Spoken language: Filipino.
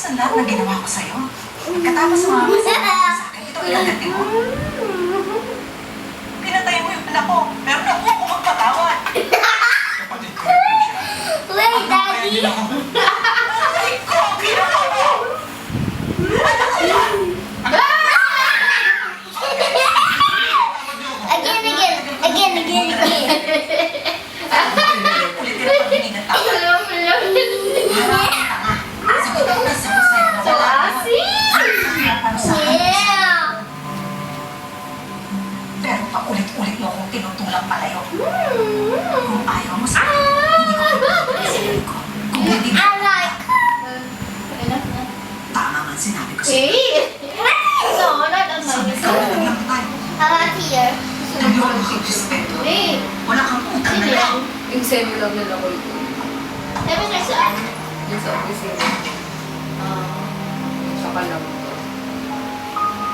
ang lahat ng ginawa ko sa'yo. Katapos sumama sa akin, ito ilaganti mo. Pinatay mo yung anak ko, pero nakuha ko magpatawad. Kapatid ko rin siya. Wait, Daddy. Ay ko, ginawa mo! Anak ko yan! Again. Ulit yung paghingi ng tawad. Sagot ako na sagot sa'yo na wala para sa akin. Yeah. Pero paulit-ulit mo akong tinutulak palayo. Kung ayaw mo sa akin, hindi ko pipilisin ko. Kung hindi mo, I like. tama man sinabi ko sa'yo. No, not on Sabi my ka na lang tayo. How about here? Hindi ko respeto. Wala kang utang na lang. Yung semi-love na ako ito. Let me try some. Yung sa opisina. Tsaka lang.